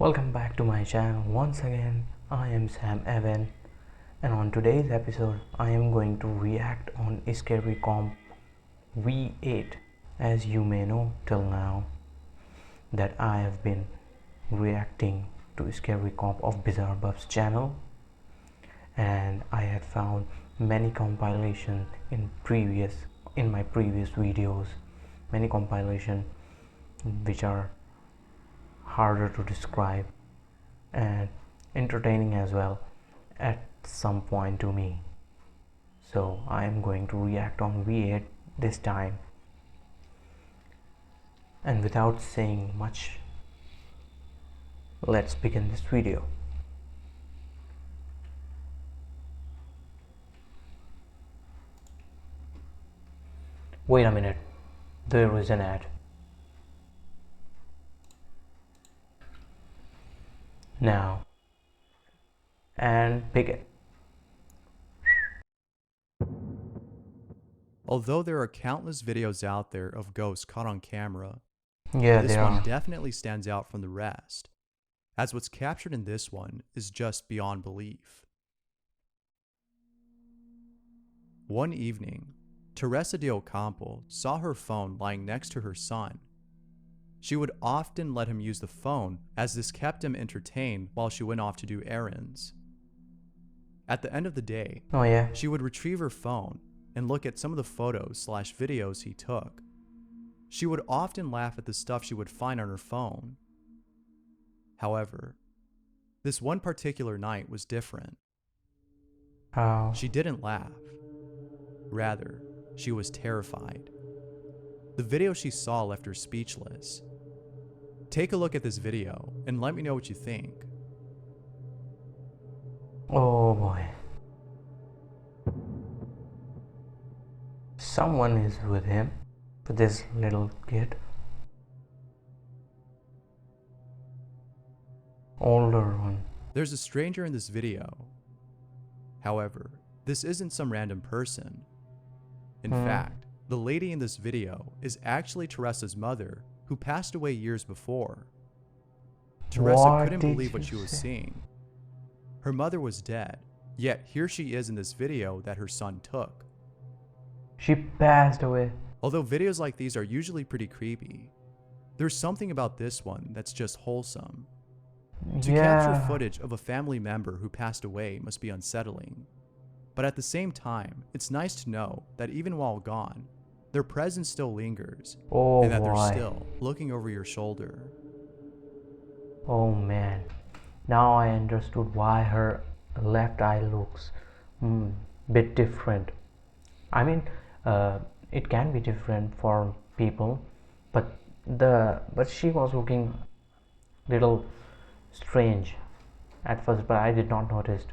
Welcome back to my channel once again. I am Sam Evan, and on today's episode I am going to react on Scary Comp.V8. As you may know till now that I have been reacting to Scary Comp of Bizzarebub's channel, and I had found many compilations in my previous videos, many compilations which are harder to describe and entertaining as well at some point to me. So I am going to react on V8 this time, and without saying much, let's begin this video. Wait a minute, there is an ad. Now and begin. Although there are countless videos out there of ghosts caught on camera, This one are. definitely stands out from the rest, as what's captured in this one is just beyond belief. One evening, Teresa de Ocampo saw her phone lying next to her son. She would often let him use the phone, as this kept him entertained while she went off to do errands. At the end of the day, Oh yeah. she would retrieve her phone and look at some of the photos/videos he took. She would often laugh at the stuff she would find on her phone. However, this one particular night was different. How? She didn't laugh. Rather, she was terrified. The video she saw left her speechless. Take a look at this video and let me know what you think. Oh boy. Someone is with him, with this little kid. Older one. There's a stranger in this video. However, this isn't some random person. In fact, the lady in this video is actually Teresa's mother, who passed away years before. Teresa What couldn't did believe what you she was say? seeing. Her mother was dead, yet here she is in this video that her son took. She passed away. Although videos like these are usually pretty creepy, there's something about this one that's just wholesome. To capture footage of a family member who passed away must be unsettling. But at the same time, it's nice to know that even while gone, their presence still lingers, Oh and that boy. they're still looking over your shoulder. Oh man. Now I understood why her left eye looks bit different. I mean, it can be different for people, but she was looking little strange at first, but I did not notice.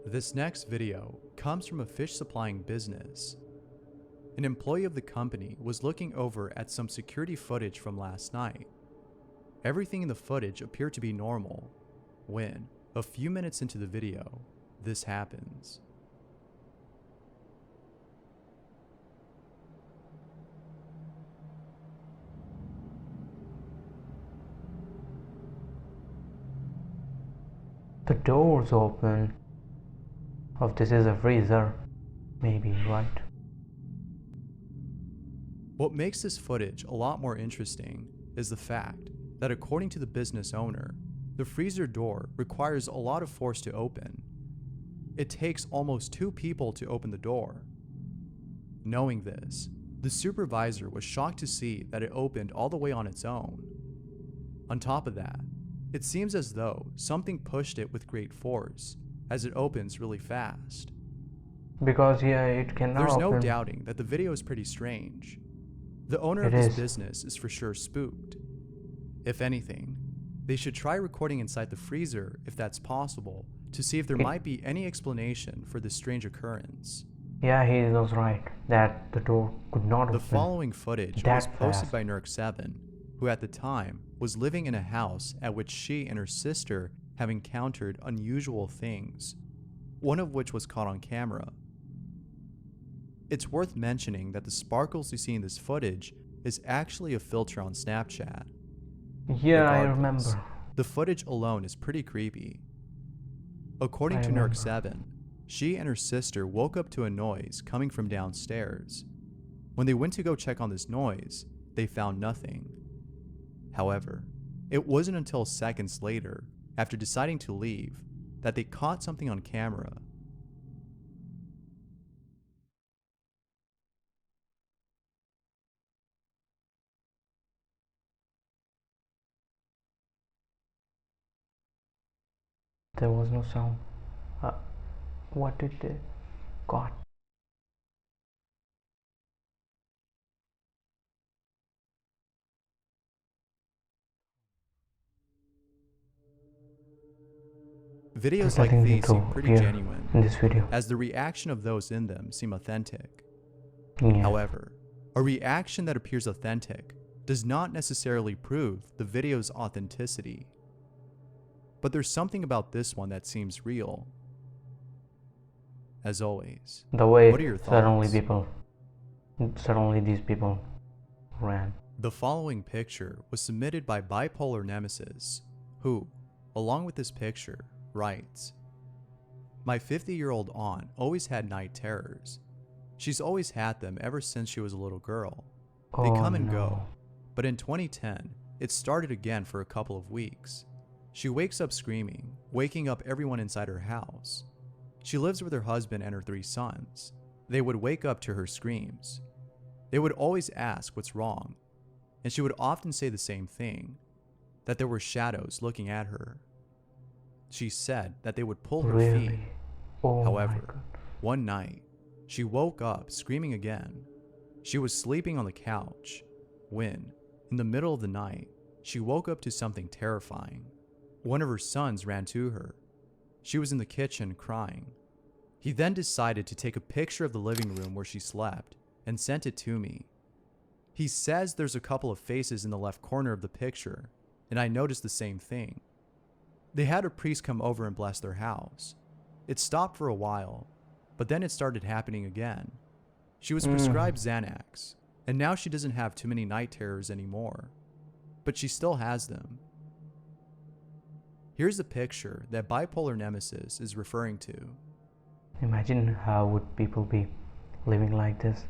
This next video comes from a fish supplying business. An employee of the company was looking over at some security footage from last night. Everything in the footage appeared to be normal, when, a few minutes into the video, this happens. The doors open. Oh, this is a freezer, maybe, right? What makes this footage a lot more interesting is the fact that according to the business owner, the freezer door requires a lot of force to open. It takes almost 2 people to open the door. Knowing this, the supervisor was shocked to see that it opened all the way on its own. On top of that, it seems as though something pushed it with great force, as it opens really fast. Because yeah, it cannot There's no open. doubting that the video is pretty strange. The owner of It this is. business is for sure spooked. If anything, they should try recording inside the freezer if that's possible, to see if there might be any explanation for this strange occurrence. Yeah, he was right that the door could not open. The following footage that was posted fast. by Nerk7, who at the time was living in a house at which she and her sister have encountered unusual things, one of which was caught on camera. It's worth mentioning that the sparkles you see in this footage is actually a filter on Snapchat. Yeah, I Regardless, remember. the footage alone is pretty creepy. According I to remember. Nurk7, she and her sister woke up to a noise coming from downstairs. When they went to go check on this noise, they found nothing. However, it wasn't until seconds later, after deciding to leave, that they caught something on camera. There was no sound. Uh, what did they got? Videos There's like nothing these seem to pretty fear genuine, in this video. as the reaction of those in them seem authentic. Yeah. However, a reaction that appears authentic does not necessarily prove the video's authenticity. But there's something about this one that seems real. As always, The way what are your thoughts? suddenly these people ran. The following picture was submitted by Bipolar Nemesis, who, along with this picture, writes, "My 50-year-old aunt always had night terrors. She's always had them ever since she was a little girl. They Oh come and no. go, but in 2010, it started again for a couple of weeks. She wakes up screaming, waking up everyone inside her house. She lives with her husband and her 3 sons. They would wake up to her screams. They would always ask what's wrong, and she would often say the same thing, that there were shadows looking at her. She said that they would pull her feet. Really? Oh my However, god. one night, she woke up screaming again. She was sleeping on the couch when, in the middle of the night, she woke up to something terrifying. One of her sons ran to her. She was in the kitchen crying. He then decided to take a picture of the living room where she slept and sent it to me. He says there's a couple of faces in the left corner of the picture, and I noticed the same thing. They had a priest come over and bless their house. It stopped for a while, but then it started happening again. She was prescribed Xanax, and now she doesn't have too many night terrors anymore, but she still has them." Here's a picture that Bipolar Nemesis is referring to. Imagine how would people be living like this.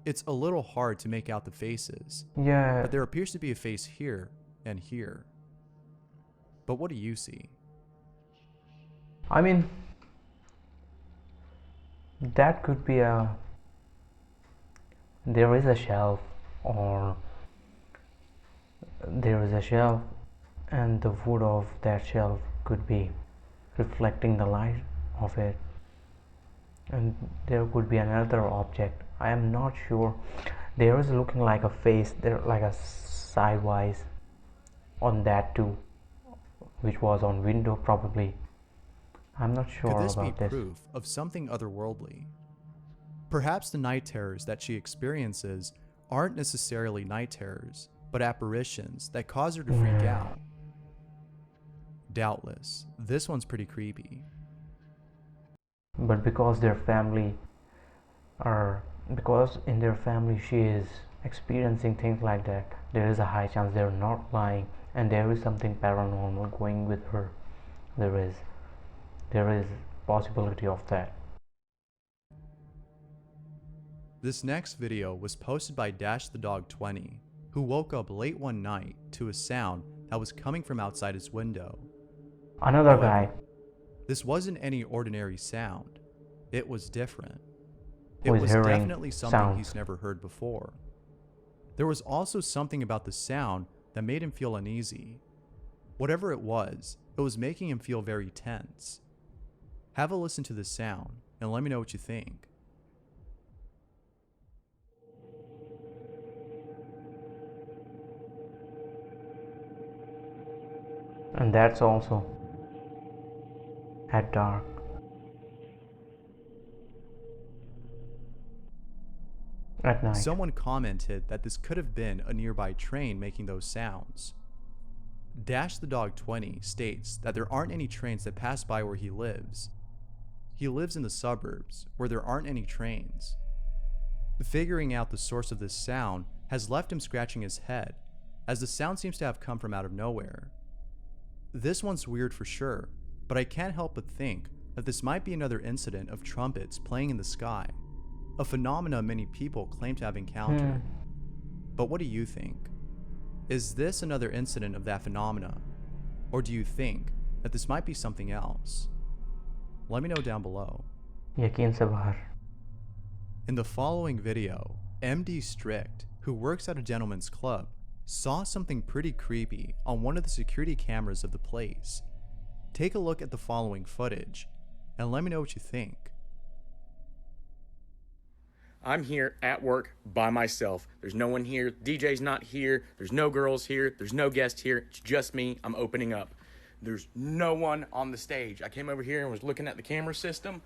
It's a little hard to make out the faces, Yeah. but there appears to be a face here and here. But what do you see? I mean, that could be there is a shelf, or there is a shelf, and the wood of that shelf could be reflecting the light of it, and there could be another object. I am not sure. There is looking like a face there, like a sidewise on that too, which was on window probably. I'm not sure Could this be about this. proof of something otherworldly? Perhaps the night terrors that she experiences aren't necessarily night terrors, but apparitions that cause her to freak out. Doubtless, this one's pretty creepy. But because in their family she is experiencing things like that, there is a high chance they're not lying, and there is something paranormal going with her. There is possibility of that. This next video was posted by Dash the Dog 20, who woke up late one night to a sound that was coming from outside his window. Another However, guy. This wasn't any ordinary sound. It was different. It Who is was hearing definitely something sounds. he's never heard before. There was also something about the sound that made him feel uneasy. Whatever it was making him feel very tense. Have a listen to the sound and let me know what you think. And that's also at dark. At night. Someone commented that this could have been a nearby train making those sounds. Dash the Dog 20 states that there aren't any trains that pass by where he lives. He lives in the suburbs where there aren't any trains. Figuring out the source of this sound has left him scratching his head, as the sound seems to have come from out of nowhere. This one's weird for sure, but I can't help but think that this might be another incident of trumpets playing in the sky, a phenomena many people claim to have encountered. But what do you think? Is this another incident of that phenomena? Or do you think that this might be something else? Let me know down below. यकीन से बाहर. In the following video, MD Strict, who works at a gentleman's club, saw something pretty creepy on one of the security cameras of the place. Take a look at the following footage and let me know what you think. I'm here at work by myself. There's no one here. DJ's not here. There's no girls here. There's no guests here. It's just me. I'm opening up. There's no one on the stage. I came over here and was looking at the camera system.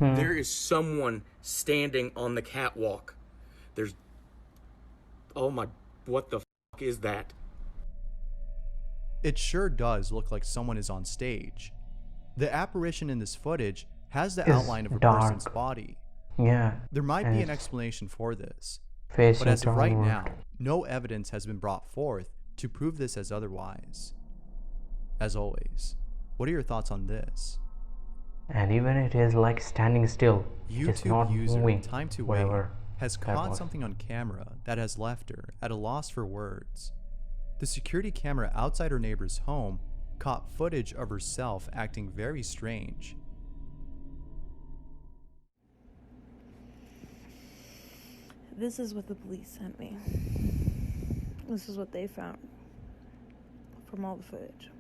There is someone standing on the catwalk. There's... Oh my... What the f*** is that? It sure does look like someone is on stage. The apparition in this footage has the outline of a person's body. Yeah. There might be an explanation for this, Facing but as of right downward. now, no evidence has been brought forth to prove this as otherwise. As always, what are your thoughts on this? And even it is like standing still. It is not YouTube user moving. Time to Wait Whatever has that caught was. something on camera that has left her at a loss for words. The security camera outside her neighbor's home caught footage of herself acting very strange. This is what the police sent me. This is what they found from all the footage.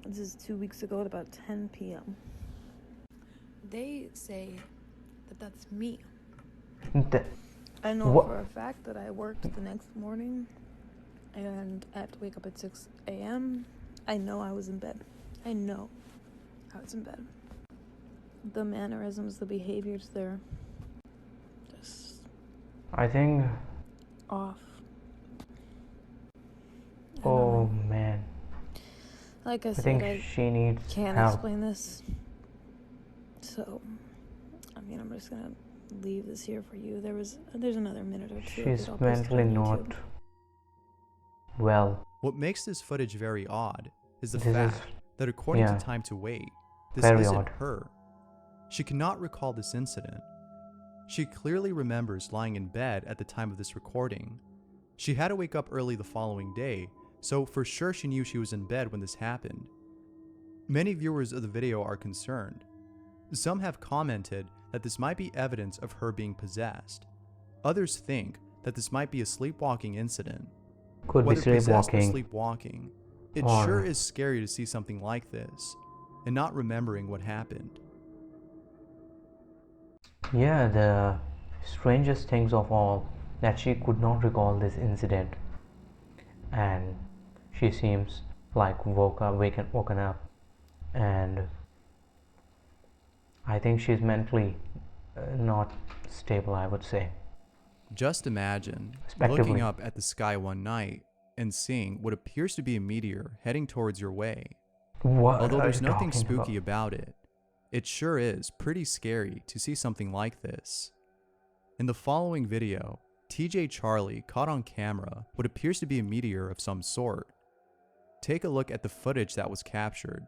This is 2 weeks ago at about 10 p.m. They say that that's me. I know What? for a fact that I worked the next morning and I have to wake up at 6 a.m. I know I was in bed. I know I was in bed. The mannerisms, the behaviors, they're just I think. off. Oh man. Like I I said, think I she needs can't help. explain this. So, I mean, I'm just gonna leave this here for you. There's another minute or two. of She's it. I'll post it mentally on not YouTube. well. What makes this footage very odd is the This is- fact that according yeah. to Time to Wait, this Very isn't odd. her. She cannot recall this incident. She clearly remembers lying in bed at the time of this recording. She had to wake up early the following day, so for sure she knew she was in bed when this happened. Many viewers of the video are concerned. Some have commented that this might be evidence of her being possessed. Others think that this might be a sleepwalking incident. Could be Whether possessed or sleepwalking. sleepwalking, it Or- sure is scary to see something like this and not remembering what happened. Yeah, the strangest things of all that she could not recall this incident, and she seems like woken up, and I think she's mentally not stable, I would say. Just imagine Respectively. looking up at the sky one night and seeing what appears to be a meteor heading towards your way. What Although are there's you nothing talking spooky about it, it sure is pretty scary to see something like this. In the following video, TJ Charlie caught on camera what appears to be a meteor of some sort. Take a look at the footage that was captured,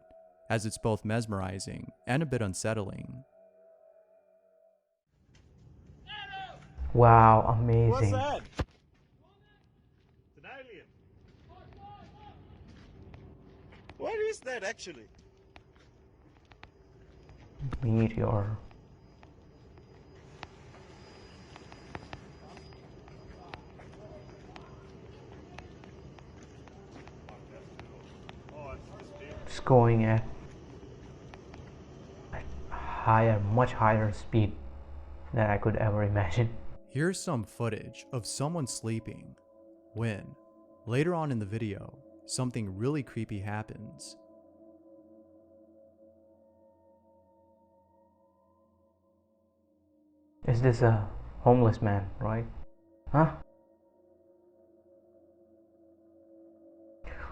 as it's both mesmerizing and a bit unsettling. Wow, amazing. What's that? It's an alien. What is that actually? Meteor. It's going at higher, much higher speed than I could ever imagine. Here's some footage of someone sleeping when, later on in the video, something really creepy happens. Is this a homeless man, right? Huh?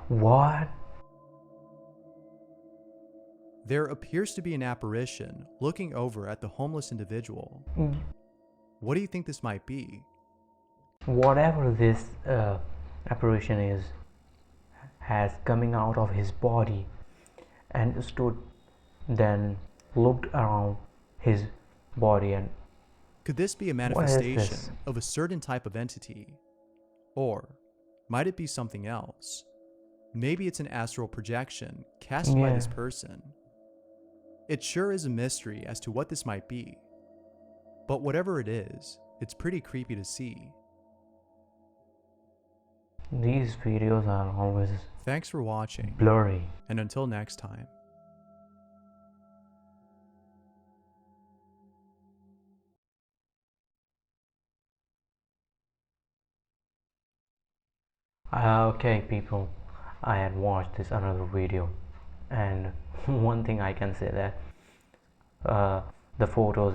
What? There appears to be an apparition looking over at the homeless individual. What do you think this might be? Whatever this apparition has coming out of his body and stood, then looked around his body. And Could this be a what is manifestation this? of a certain type of entity? Or might it be something else? Maybe it's an astral projection cast by this person. It sure is a mystery as to what this might be. But whatever it is, it's pretty creepy to see. These videos are always Thanks for watching, blurry. and until next time. Okay people, I had watched this another video, and one thing I can say that the photos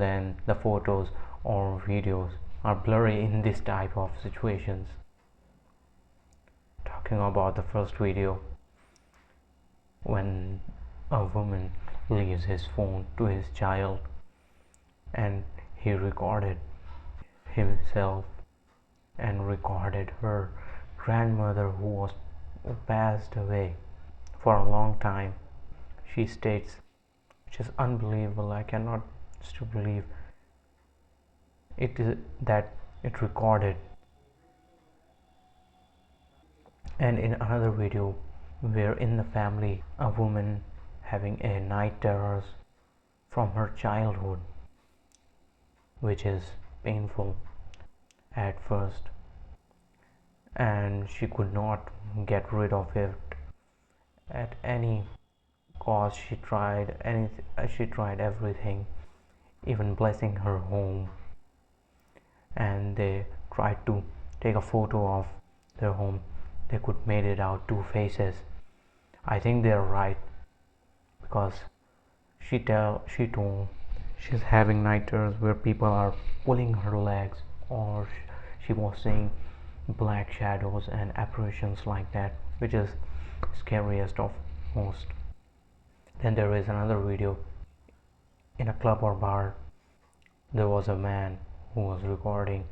or videos are blurry in this type of situations. Talking about the first video, when a woman leaves his phone to his child and he recorded himself and recorded her grandmother who passed away for a long time. She states, which is unbelievable, I cannot still believe it is that it recorded. And in another video, where in the family a woman having a night terrors from her childhood, which is painful at first, and she could not get rid of it at any cost. She tried everything, even blessing her home, and they tried to take a photo of their home. They could made it out two faces. I think they're right, because she told she's having night terrors where people are pulling her legs, or she was seeing black shadows and apparitions like that, which is scariest of most. Then there is another video in a club or bar. There was a man who was recording,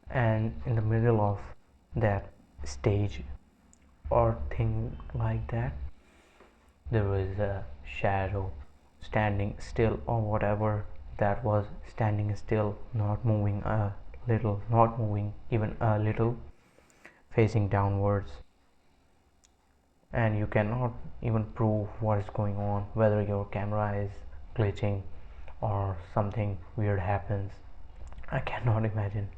and in the middle of that stage or thing like that, there was a shadow standing still, or whatever that was, standing still, not moving even a little, facing downwards. And you cannot even prove what is going on, whether your camera is glitching or something weird happens. I cannot imagine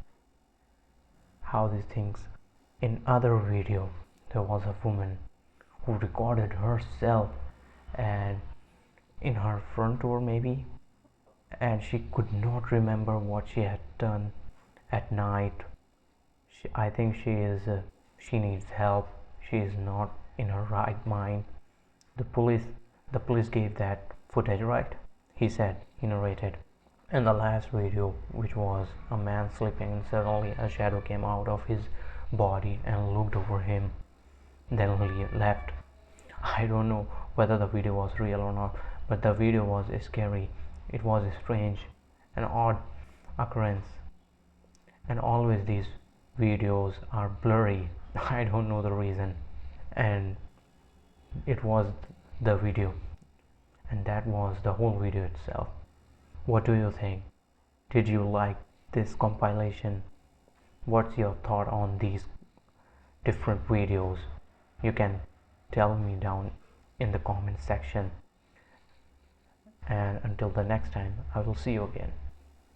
how these things. In other video, there was a woman who recorded herself and in her front door maybe, and she could not remember what she had done at night. I think she needs help. She is not in her right mind. The police gave that footage, right? He said, he narrated. And the last video, which was a man sleeping, and suddenly a shadow came out of his body and looked over him, then he left. I don't know whether the video was real or not, but the video was scary. It was a strange and odd occurrence, and always these videos are blurry. I don't know the reason. And it was the video, and that was the whole video itself. What do you think? Did you like this compilation? What's your thought on these different videos? You can tell me down in the comment section. And until the next time, I will see you again.